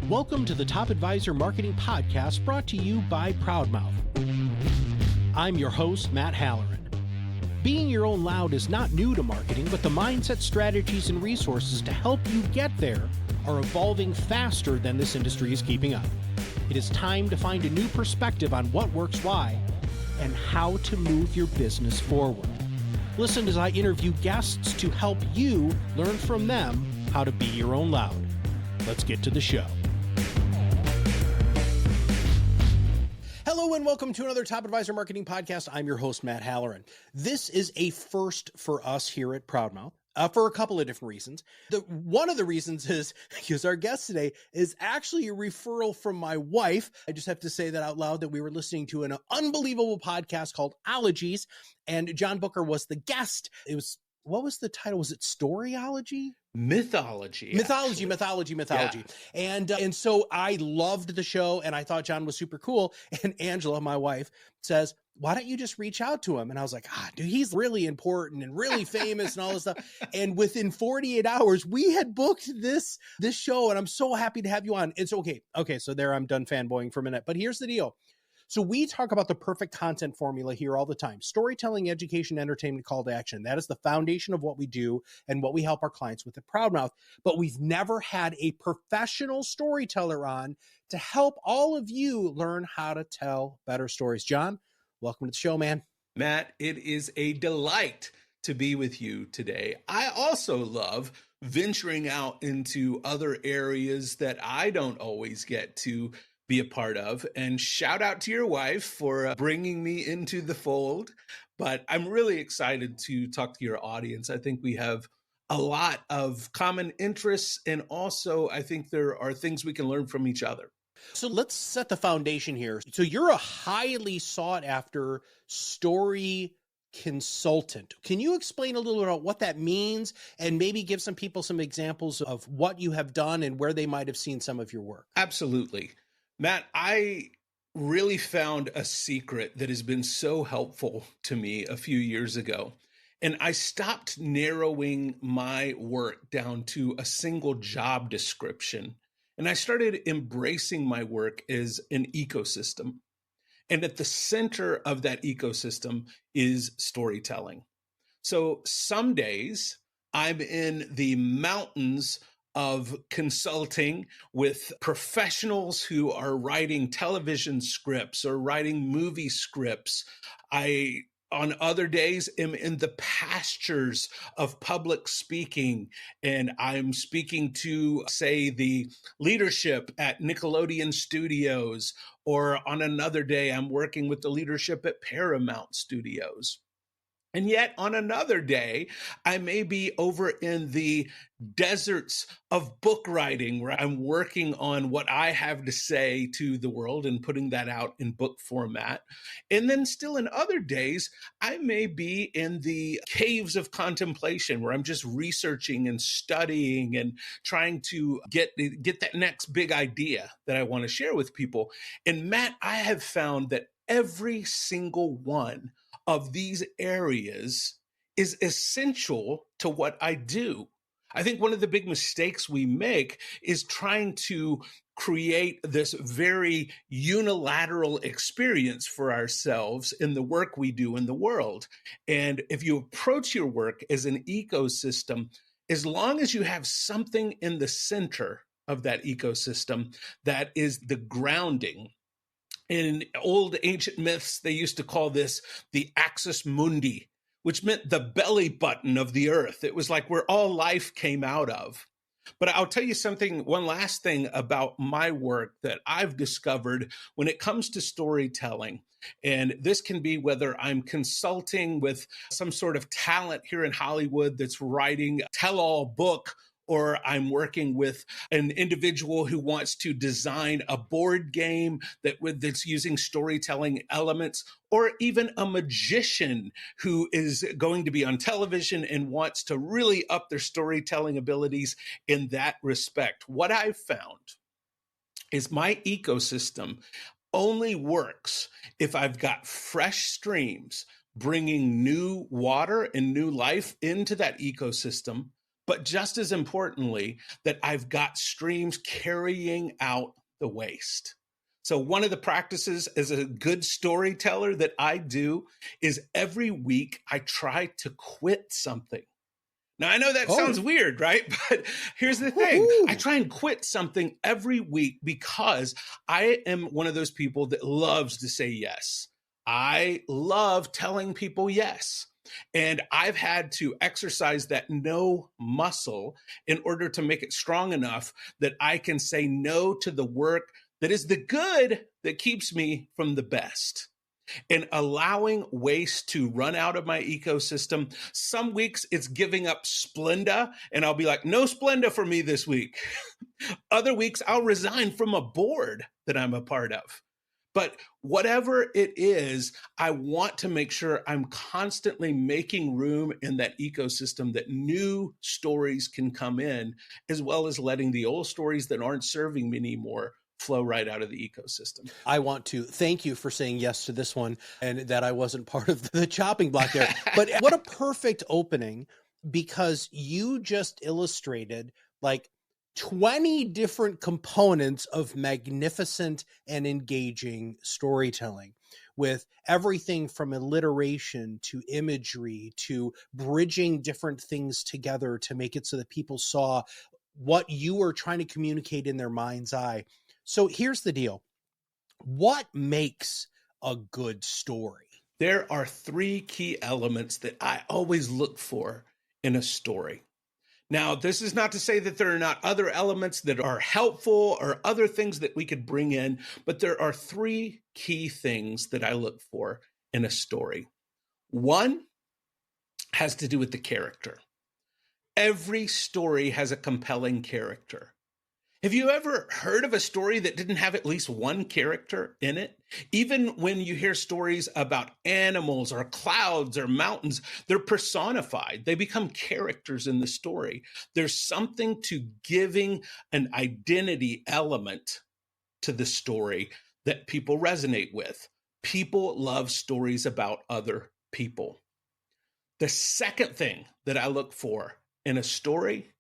Welcome to the Top Advisor Marketing Podcast brought to you by ProudMouth. I'm your host, Matt Halloran. Being your own loud is not new to marketing, but the mindset, strategies, and resources to help you get there are evolving faster than this industry is keeping up. It is time to find a new perspective on what works why and how to move your business forward. Listen as I interview guests to help you learn from them how to be your own loud. Let's get to the show. Hello and welcome to another Top Advisor Marketing Podcast. I'm your host, Matt Halloran. This is a first for us here at ProudMouth for a couple of different reasons. One of the reasons is because our guest today is actually a referral from my wife. I just have to say that out loud that we were listening to an unbelievable podcast called Ologies, and John Bucher was the guest. What was the title? Was it Storyology? Mythology. Yeah. And so I loved the show and I thought John was super cool. And Angela, my wife, says, why don't you just reach out to him? And I was like, dude, he's really important and really famous and all this stuff. And within 48 hours, we had booked this show, and I'm so happy to have you on. It's okay. So there, I'm done fanboying for a minute. But here's the deal. So we talk about the perfect content formula here all the time. Storytelling, education, entertainment, call to action. That is the foundation of what we do and what we help our clients with at ProudMouth. But we've never had a professional storyteller on to help all of you learn how to tell better stories. John, welcome to the show, man. Matt, it is a delight to be with you today. I also love venturing out into other areas that I don't always get to be a part of. And shout out to your wife for bringing me into the fold. But I'm really excited to talk to your audience. I think we have a lot of common interests, and also I think there are things we can learn from each other. So let's set the foundation here. So you're a highly sought after story consultant. Can you explain a little about what that means and maybe give some people some examples of what you have done and where they might have seen some of your work? Absolutely. Matt, I really found a secret that has been so helpful to me a few years ago. And I stopped narrowing my work down to a single job description. And I started embracing my work as an ecosystem. And at the center of that ecosystem is storytelling. So some days I'm in the mountains of consulting with professionals who are writing television scripts or writing movie scripts. On other days, am in the pastures of public speaking, and I'm speaking to, say, the leadership at Nickelodeon Studios, or on another day, I'm working with the leadership at Paramount Studios. And yet on another day, I may be over in the deserts of book writing where I'm working on what I have to say to the world and putting that out in book format. And then still in other days, I may be in the caves of contemplation where I'm just researching and studying and trying to get that next big idea that I want to share with people. And Matt, I have found that every single one of these areas is essential to what I do. I think one of the big mistakes we make is trying to create this very unilateral experience for ourselves in the work we do in the world. And if you approach your work as an ecosystem, as long as you have something in the center of that ecosystem that is the grounding. In old ancient myths, they used to call this the axis mundi, which meant the belly button of the earth. It was like where all life came out of. But I'll tell you something, one last thing about my work that I've discovered when it comes to storytelling. And this can be whether I'm consulting with some sort of talent here in Hollywood that's writing a tell-all book, or I'm working with an individual who wants to design a board game that's using storytelling elements, or even a magician who is going to be on television and wants to really up their storytelling abilities in that respect. What I've found is my ecosystem only works if I've got fresh streams bringing new water and new life into that ecosystem, but just as importantly, that I've got streams carrying out the waste. So one of the practices as a good storyteller that I do is every week I try to quit something. Now, I know that sounds weird, right? But here's the thing. I try and quit something every week because I am one of those people that loves to say yes. I love telling people yes. And I've had to exercise that no muscle in order to make it strong enough that I can say no to the work that is the good that keeps me from the best. And allowing waste to run out of my ecosystem. Some weeks it's giving up Splenda, and I'll be like, no Splenda for me this week. Other weeks I'll resign from a board that I'm a part of. But whatever it is, I want to make sure I'm constantly making room in that ecosystem that new stories can come in, as well as letting the old stories that aren't serving me anymore flow right out of the ecosystem. I want to thank you for saying yes to this one and that I wasn't part of the chopping block there. But what a perfect opening, because you just illustrated like 20 different components of magnificent and engaging storytelling, with everything from alliteration to imagery to bridging different things together to make it so that people saw what you were trying to communicate in their mind's eye. So here's the deal. What makes a good story? There are three key elements that I always look for in a story. Now, this is not to say that there are not other elements that are helpful or other things that we could bring in, but there are three key things that I look for in a story. One has to do with the character. Every story has a compelling character. Have you ever heard of a story that didn't have at least one character in it? Even when you hear stories about animals or clouds or mountains, they're personified. They become characters in the story. There's something to giving an identity element to the story that people resonate with. People love stories about other people. The second thing that I look for in a story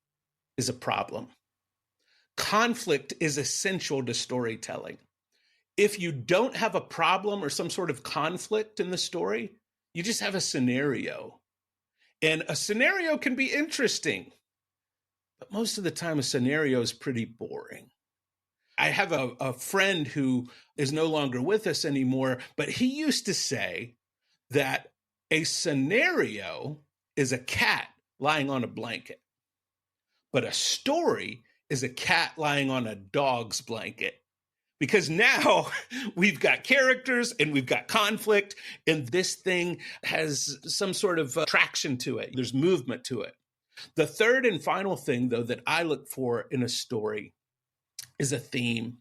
is a problem. Conflict is essential to storytelling. If you don't have a problem or some sort of conflict in the story, you just have a scenario. And a scenario can be interesting, but most of the time a scenario is pretty boring. I have a friend who is no longer with us anymore, but he used to say that a scenario is a cat lying on a blanket, but a story is a cat lying on a dog's blanket. Because now we've got characters and we've got conflict, and this thing has some sort of traction to it. There's movement to it. The third and final thing, though, that I look for in a story is a theme.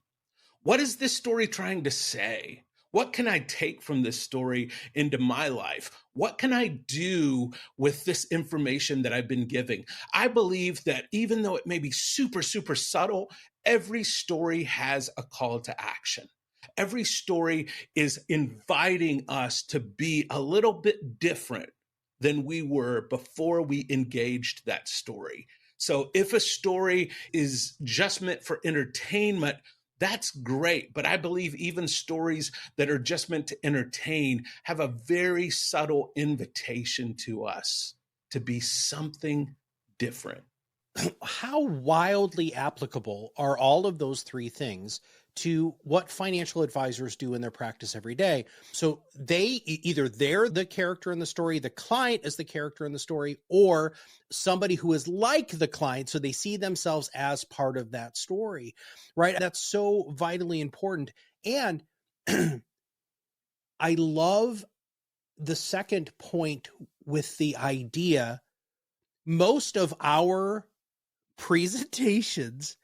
What is this story trying to say? What can I take from this story into my life? What can I do with this information that I've been giving? I believe that even though it may be super, super subtle, every story has a call to action. Every story is inviting us to be a little bit different than we were before we engaged that story. So if a story is just meant for entertainment, that's great. But I believe even stories that are just meant to entertain have a very subtle invitation to us to be something different. How wildly applicable are all of those three things to what financial advisors do in their practice every day? So either they're the character in the story, the client is the character in the story, or somebody who is like the client, so they see themselves as part of that story, right? That's so vitally important. And I love the second point with the idea. Most of our presentations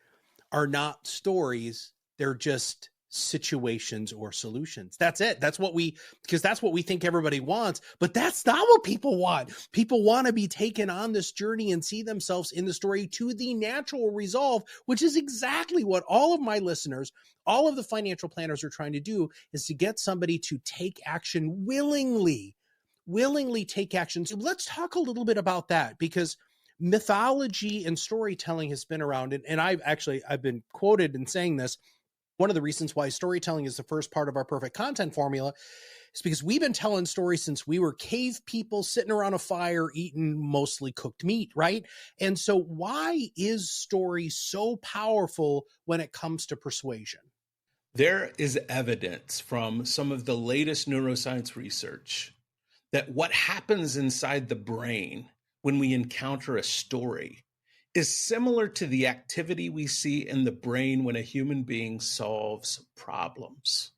are not stories. They're just situations or solutions. That's it. Because that's what we think everybody wants, but that's not what people want. People want to be taken on this journey and see themselves in the story to the natural resolve, which is exactly what all of my listeners, all of the financial planners are trying to do, is to get somebody to take action willingly take action. So let's talk a little bit about that, because mythology and storytelling has been around. And I've been quoted in saying this. One of the reasons why storytelling is the first part of our perfect content formula is because we've been telling stories since we were cave people sitting around a fire eating mostly cooked meat, right? And so why is story so powerful when it comes to persuasion? There is evidence from some of the latest neuroscience research that what happens inside the brain when we encounter a story is similar to the activity we see in the brain when a human being solves problems.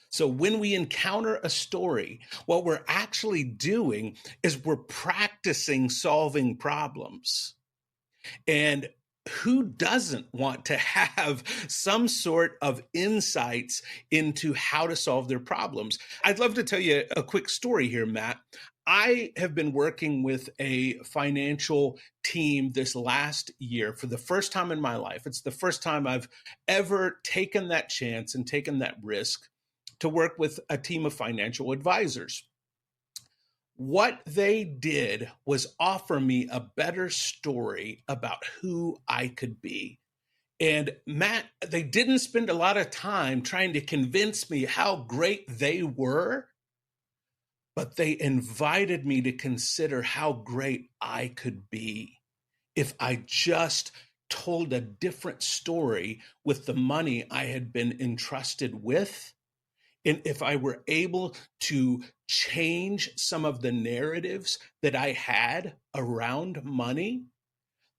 So when we encounter a story, what we're actually doing is we're practicing solving problems. And who doesn't want to have some sort of insights into how to solve their problems? I'd love to tell you a quick story here, Matt. I have been working with a financial team this last year for the first time in my life. It's the first time I've ever taken that chance and taken that risk to work with a team of financial advisors. What they did was offer me a better story about who I could be. And Matt, they didn't spend a lot of time trying to convince me how great they were, but they invited me to consider how great I could be if I just told a different story with the money I had been entrusted with. And if I were able to change some of the narratives that I had around money,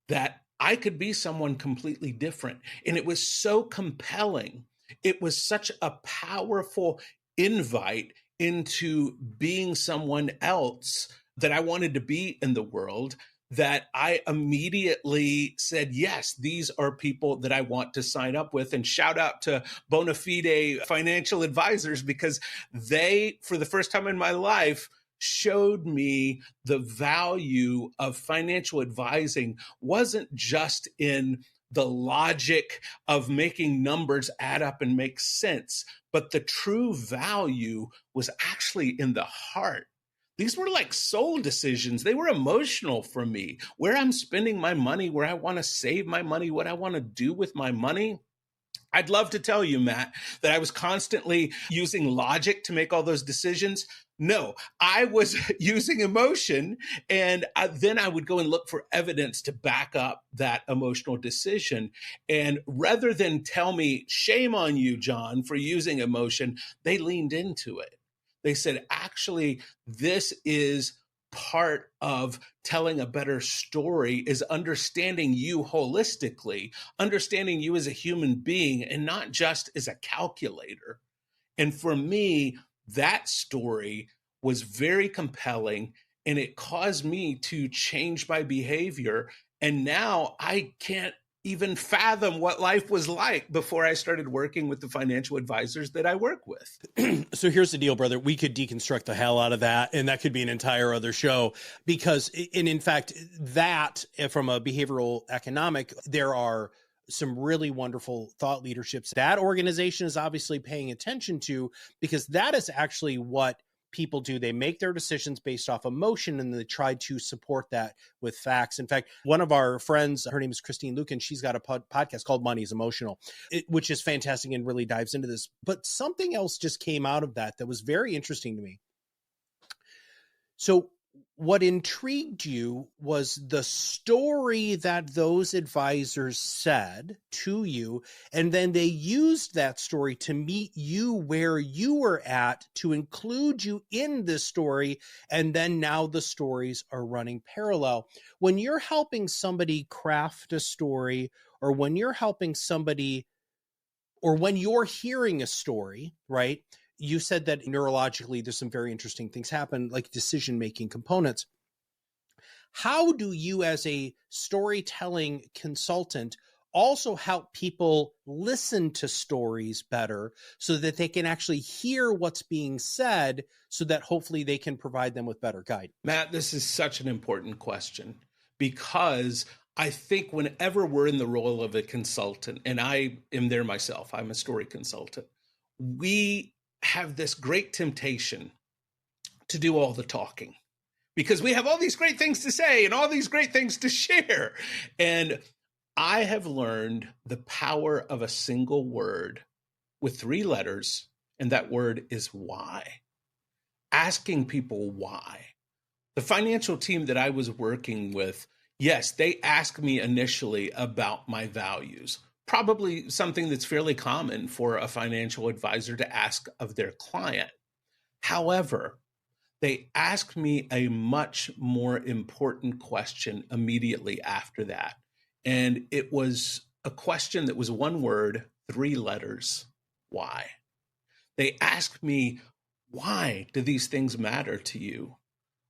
that I could be someone completely different. And it was so compelling. It was such a powerful invite into being someone else that I wanted to be in the world, that I immediately said, yes, these are people that I want to sign up with. And shout out to Bonafide Financial Advisors, because they, for the first time in my life, showed me the value of financial advising wasn't just in the logic of making numbers add up and make sense, but the true value was actually in the heart. These were like soul decisions. They were emotional for me. Where I'm spending my money, where I want to save my money, what I want to do with my money. I'd love to tell you, Matt, that I was constantly using logic to make all those decisions. No, I was using emotion, and then I would go and look for evidence to back up that emotional decision. And rather than tell me, shame on you, John, for using emotion, they leaned into it. They said, actually, this is part of telling a better story, is understanding you holistically, understanding you as a human being and not just as a calculator. And for me, that story was very compelling, and it caused me to change my behavior. And now I can't even fathom what life was like before I started working with the financial advisors that I work with. So here's the deal, brother. We could deconstruct the hell out of that, and that could be an entire other show, because, and in fact, that from a behavioral economic, there are some really wonderful thought leaderships that organization is obviously paying attention to, because that is actually what people do. They make their decisions based off emotion, and they try to support that with facts. In fact, one of our friends, her name is Christine Lucan, she's got a podcast called Money is Emotional, which is fantastic and really dives into this. But something else just came out of that was very interesting to me. So what intrigued you was the story that those advisors said to you, and then they used that story to meet you where you were at, to include you in this story, and then now the stories are running parallel. When you're helping somebody craft a story, or when you're helping somebody, or when you're hearing a story, right? You said that neurologically, there's some very interesting things happen, like decision-making components. How do you, as a storytelling consultant, also help people listen to stories better so that they can actually hear what's being said, so that hopefully they can provide them with better guidance? Matt, this is such an important question, because I think whenever we're in the role of a consultant, and I am there myself, I'm a story consultant, we have this great temptation to do all the talking. because we have all these great things to say and all these great things to share. And I have learned the power of a single word with 3 letters, and that word is why. Asking people why. The financial team that I was working with, yes, they asked me initially about my values, probably something that's fairly common for a financial advisor to ask of their client. However, they asked me a much more important question immediately after that. And it was a question that was 1 word, 3 letters, why. They asked me, why do these things matter to you?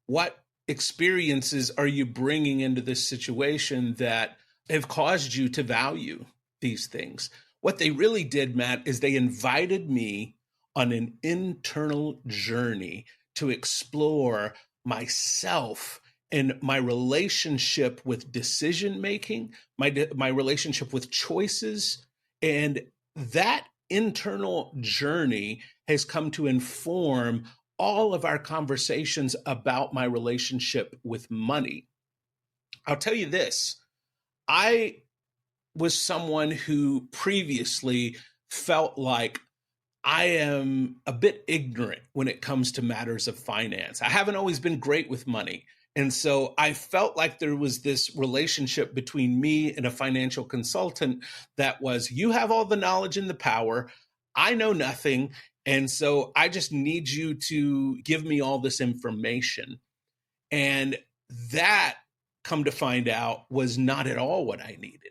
What experiences are you bringing into this situation that have caused you to value these things? What they really did, Matt, is they invited me on an internal journey to explore myself and my relationship with decision making, my relationship with choices. And that internal journey has come to inform all of our conversations about my relationship with money. I'll tell you this, I was someone who previously felt like I am a bit ignorant when it comes to matters of finance. I haven't always been great with money. And so I felt like there was this relationship between me and a financial consultant that was, you have all the knowledge and the power. I know nothing. And so I just need you to give me all this information. And that, come to find out, was not at all what I needed.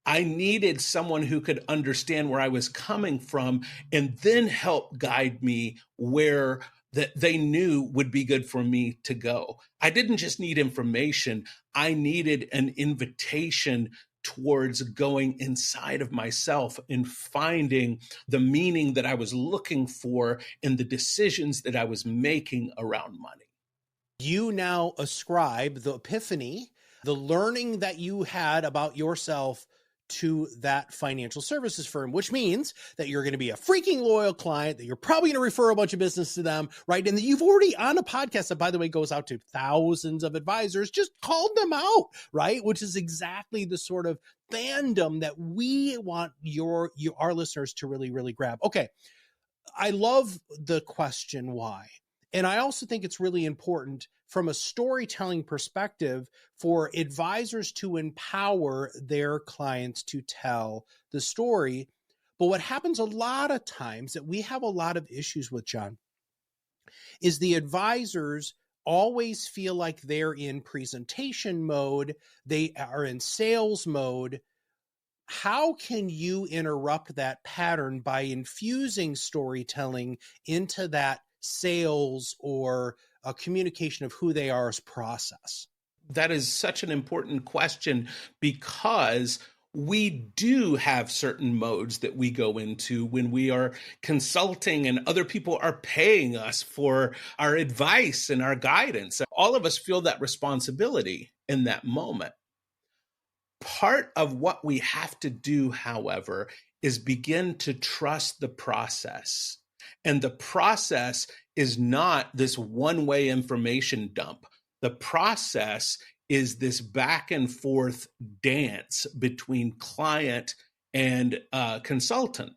I needed someone who could understand where I was coming from and then help guide me where that they knew would be good for me to go. I didn't just need information. I needed an invitation towards going inside of myself and finding the meaning that I was looking for in the decisions that I was making around money. You now ascribe the epiphany, the learning that you had about yourself, to that financial services firm, which means that you're going to be a freaking loyal client, that you're probably going to refer a bunch of business to them, right? And that you've already, on a podcast that, by the way, goes out to thousands of advisors, just called them out, right? Which is exactly the sort of fandom that we want our listeners to really, really grab. Okay. I love the question why. And I also think it's really important from a storytelling perspective for advisors to empower their clients to tell the story. But what happens a lot of times that we have a lot of issues with, John, is the advisors always feel like they're in presentation mode. They are in sales mode. How can you interrupt that pattern by infusing storytelling into that sales or a communication of who they are as process? That is such an important question because we do have certain modes that we go into when we are consulting and other people are paying us for our advice and our guidance. All of us feel that responsibility in that moment. Part of what we have to do, however, is begin to trust the process. And the process is not this one-way information dump. The process is this back and forth dance between client and consultant.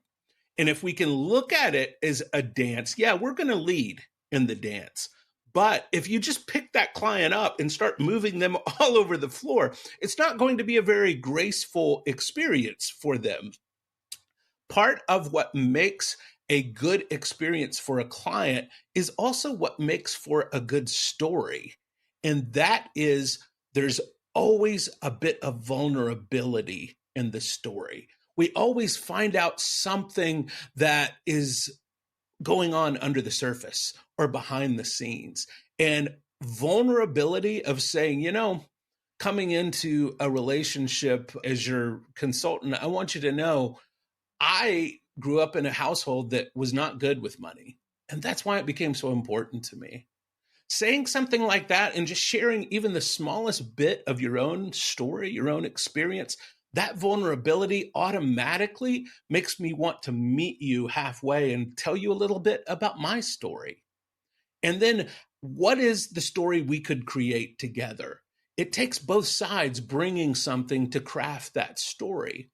And if we can look at it as a dance, yeah, we're going to lead in the dance. But if you just pick that client up and start moving them all over the floor, it's not going to be a very graceful experience for them. Part of what makes a good experience for a client is also what makes for a good story. And that is, there's always a bit of vulnerability in the story. We always find out something that is going on under the surface or behind the scenes. And vulnerability of saying, coming into a relationship as your consultant, I want you to know, I grew up in a household that was not good with money. And that's why it became so important to me. Saying something like that and just sharing even the smallest bit of your own story, your own experience, that vulnerability automatically makes me want to meet you halfway and tell you a little bit about my story. And then what is the story we could create together? It takes both sides bringing something to craft that story.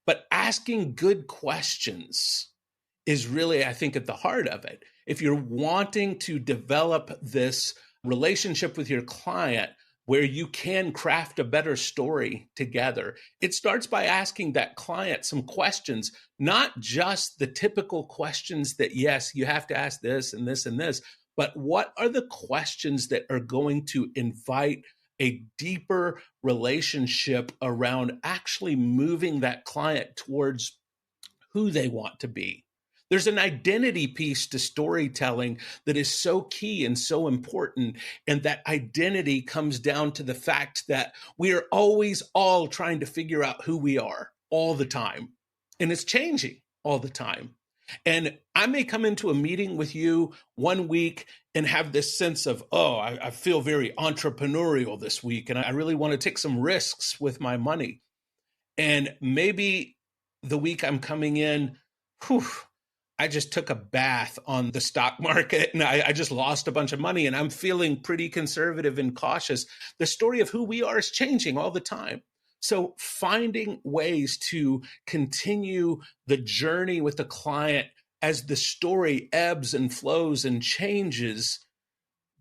But asking good questions is really, I think, at the heart of it. If you're wanting to develop this relationship with your client where you can craft a better story together, it starts by asking that client some questions, not just the typical questions that, yes, you have to ask this and this and this, but what are the questions that are going to invite a deeper relationship around actually moving that client towards who they want to be? There's an identity piece to storytelling that is so key and so important. And that identity comes down to the fact that we are always all trying to figure out who we are all the time. And it's changing all the time. And I may come into a meeting with you one week and have this sense of, oh, I feel very entrepreneurial this week, and I really want to take some risks with my money. And maybe the week I'm coming in, I just took a bath on the stock market and I just lost a bunch of money and I'm feeling pretty conservative and cautious. The story of who we are is changing all the time. So finding ways to continue the journey with the client as the story ebbs and flows and changes,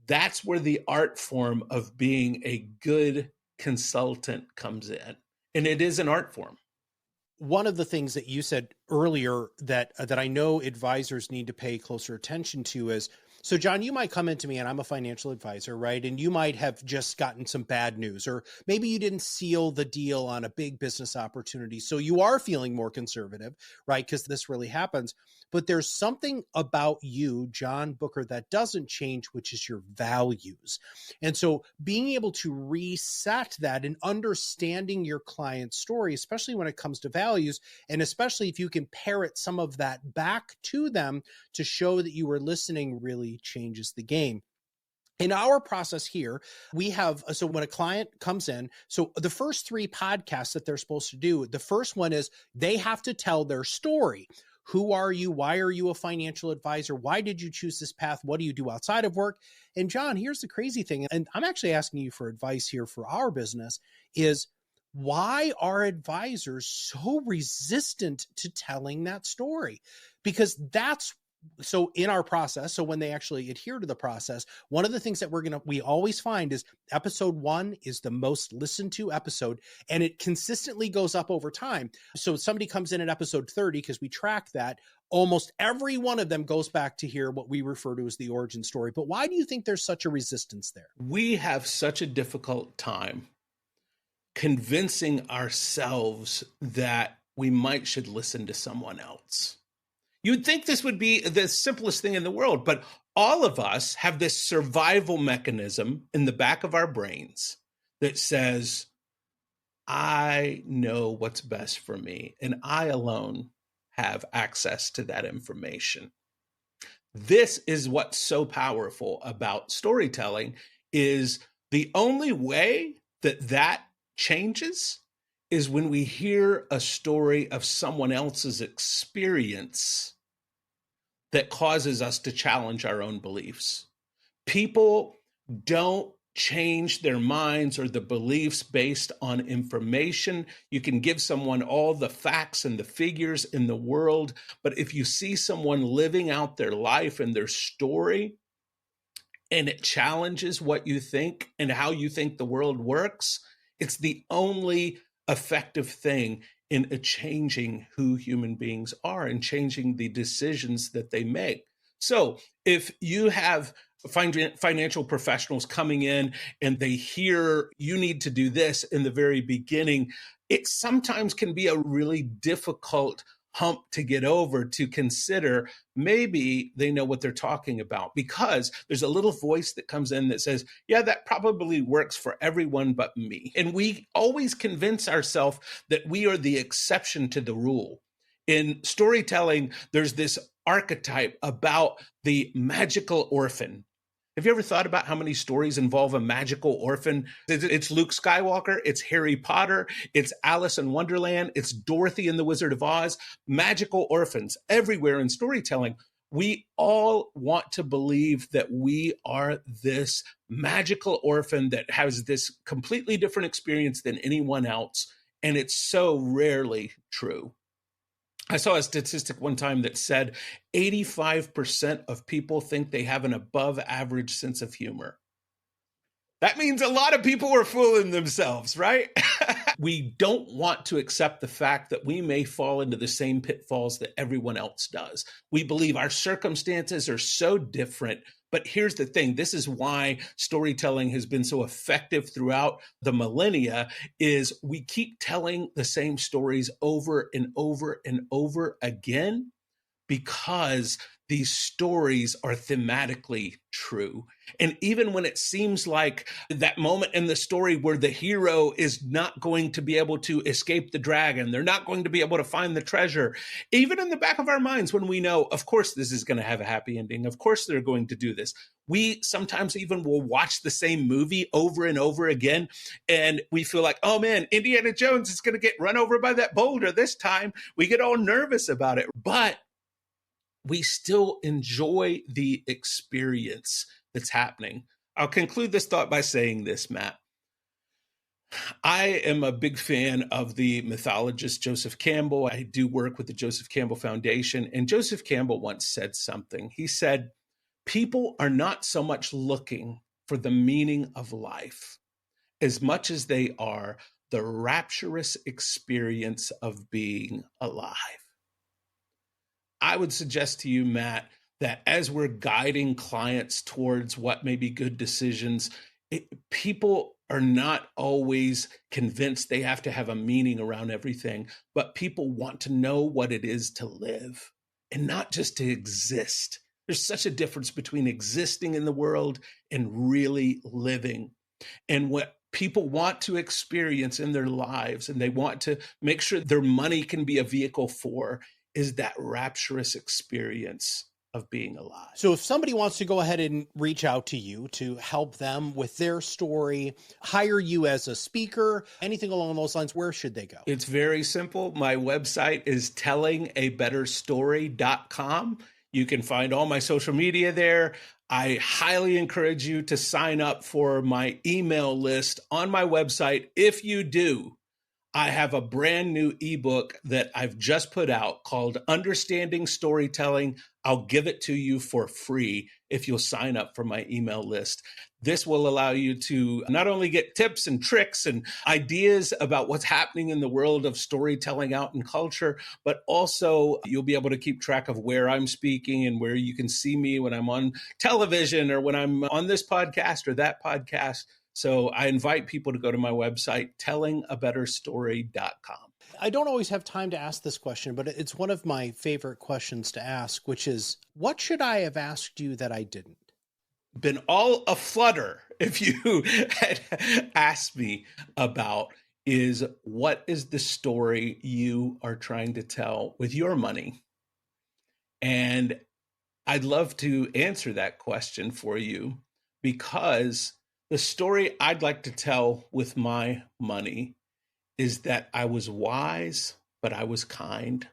that's where the art form of being a good consultant comes in. And it is an art form. One of the things that you said earlier that I know advisors need to pay closer attention to is, so John, you might come into me and I'm a financial advisor, right? And you might have just gotten some bad news, or maybe you didn't seal the deal on a big business opportunity. So you are feeling more conservative, right? Because this really happens. But there's something about you, John Bucher, that doesn't change, which is your values. And so being able to reset that and understanding your client's story, especially when it comes to values, and especially if you can parrot some of that back to them to show that you were listening, really changes the game. In our process here, we have, so when a client comes in, so the first 3 podcasts that they're supposed to do, the first one is they have to tell their story. Who are you? Why are you a financial advisor? Why did you choose this path? What do you do outside of work? And John, here's the crazy thing, and I'm actually asking you for advice here for our business, is why are advisors so resistant to telling that story? Because that's, so in our process, so when they actually adhere to the process, one of the things that we always find is episode 1 is the most listened to episode, and it consistently goes up over time. So somebody comes in at episode 30, because we track that, almost every one of them goes back to hear what we refer to as the origin story. But why do you think there's such a resistance there? We have such a difficult time convincing ourselves that we should listen to someone else. You'd think this would be the simplest thing in the world, but all of us have this survival mechanism in the back of our brains that says, I know what's best for me, and I alone have access to that information. This is what's so powerful about storytelling, is the only way that changes is when we hear a story of someone else's experience that causes us to challenge our own beliefs. People don't change their minds or the beliefs based on information. You can give someone all the facts and the figures in the world, but if you see someone living out their life and their story, and it challenges what you think and how you think the world works, it's the only effective thing in changing who human beings are and changing the decisions that they make. So if you have financial professionals coming in and they hear you need to do this in the very beginning, it sometimes can be a really difficult hump to get over, to consider maybe they know what they're talking about, because there's a little voice that comes in that says, yeah, that probably works for everyone but me. And we always convince ourselves that we are the exception to the rule. In storytelling, there's this archetype about the magical orphan. Have you ever thought about how many stories involve a magical orphan? It's Luke Skywalker, it's Harry Potter, it's Alice in Wonderland, it's Dorothy and the Wizard of Oz. Magical orphans everywhere in storytelling. We all want to believe that we are this magical orphan that has this completely different experience than anyone else. And it's so rarely true. I saw a statistic one time that said 85% of people think they have an above average sense of humor. That means a lot of people are fooling themselves, right? We don't want to accept the fact that we may fall into the same pitfalls that everyone else does. We believe our circumstances are so different. But here's the thing. This is why storytelling has been so effective throughout the millennia, is we keep telling the same stories over and over and over again, because these stories are thematically true. And even when it seems like that moment in the story where the hero is not going to be able to escape the dragon, they're not going to be able to find the treasure, even in the back of our minds when we know, of course, this is going to have a happy ending, of course they're going to do this. We sometimes even will watch the same movie over and over again, and we feel like, oh man, Indiana Jones is going to get run over by that boulder this time. We get all nervous about it. But we still enjoy the experience that's happening. I'll conclude this thought by saying this, Matt. I am a big fan of the mythologist Joseph Campbell. I do work with the Joseph Campbell Foundation, and Joseph Campbell once said something. He said, people are not so much looking for the meaning of life as much as they are the rapturous experience of being alive. I would suggest to you, Matt, that as we're guiding clients towards what may be good decisions, people are not always convinced they have to have a meaning around everything, but people want to know what it is to live and not just to exist. There's such a difference between existing in the world and really living. And what people want to experience in their lives, and they want to make sure their money can be a vehicle for, is that rapturous experience of being alive. So if somebody wants to go ahead and reach out to you to help them with their story, hire you as a speaker, anything along those lines, where should they go? It's very simple. My website is tellingabetterstory.com. You can find all my social media there. I highly encourage you to sign up for my email list on my website. If you do, I have a brand new ebook that I've just put out called Understanding Storytelling. I'll give it to you for free if you'll sign up for my email list. This will allow you to not only get tips and tricks and ideas about what's happening in the world of storytelling out in culture, but also you'll be able to keep track of where I'm speaking and where you can see me when I'm on television or when I'm on this podcast or that podcast. So I invite people to go to my website, tellingabetterstory.com. I don't always have time to ask this question, but it's one of my favorite questions to ask, which is, what should I have asked you that I didn't? Been all aflutter if you had asked me about is, what is the story you are trying to tell with your money? And I'd love to answer that question for you, because the story I'd like to tell with my money is that I was wise, but I was kind.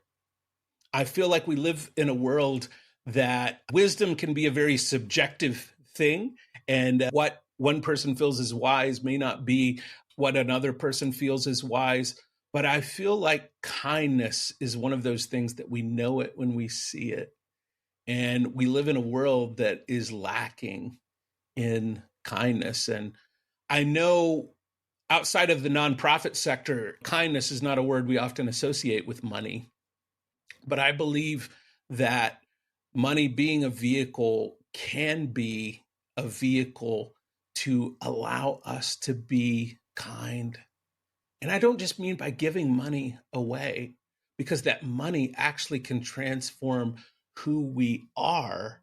I feel like we live in a world that wisdom can be a very subjective thing, and what one person feels is wise may not be what another person feels is wise. But I feel like kindness is one of those things that we know it when we see it. And we live in a world that is lacking in kindness. And I know outside of the nonprofit sector, kindness is not a word we often associate with money. But I believe that money being a vehicle can be a vehicle to allow us to be kind. And I don't just mean by giving money away, because that money actually can transform who we are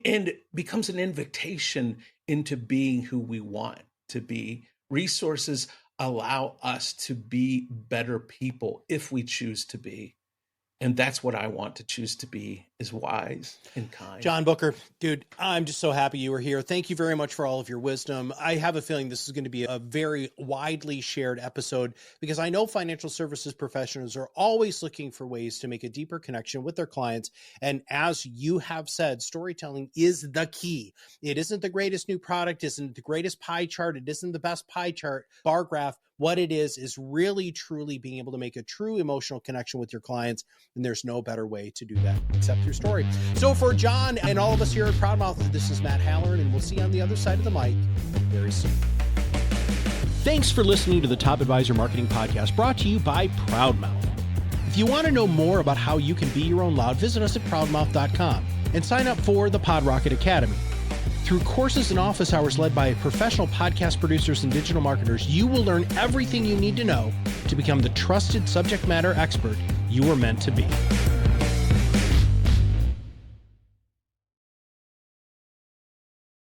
and becomes an invitation into being who we want to be. Resources allow us to be better people if we choose to be. And that's what I want to choose to be is wise and kind. John Bucher, dude, I'm just so happy you were here. Thank you very much for all of your wisdom. I have a feeling this is going to be a very widely shared episode because I know financial services professionals are always looking for ways to make a deeper connection with their clients. And as you have said, storytelling is the key. It isn't the greatest new product, isn't the greatest pie chart, it isn't the best pie chart, bar graph. What it is really, truly being able to make a true emotional connection with your clients. And there's no better way to do that except through story. So for John and all of us here at ProudMouth, this is Matt Halloran, and we'll see you on the other side of the mic very soon. Thanks for listening to the Top Advisor Marketing Podcast, brought to you by ProudMouth. If you want to know more about how you can be your own loud, visit us at ProudMouth.com and sign up for the PodRocket Academy. Through courses and office hours led by professional podcast producers and digital marketers, you will learn everything you need to know to become the trusted subject matter expert you were meant to be.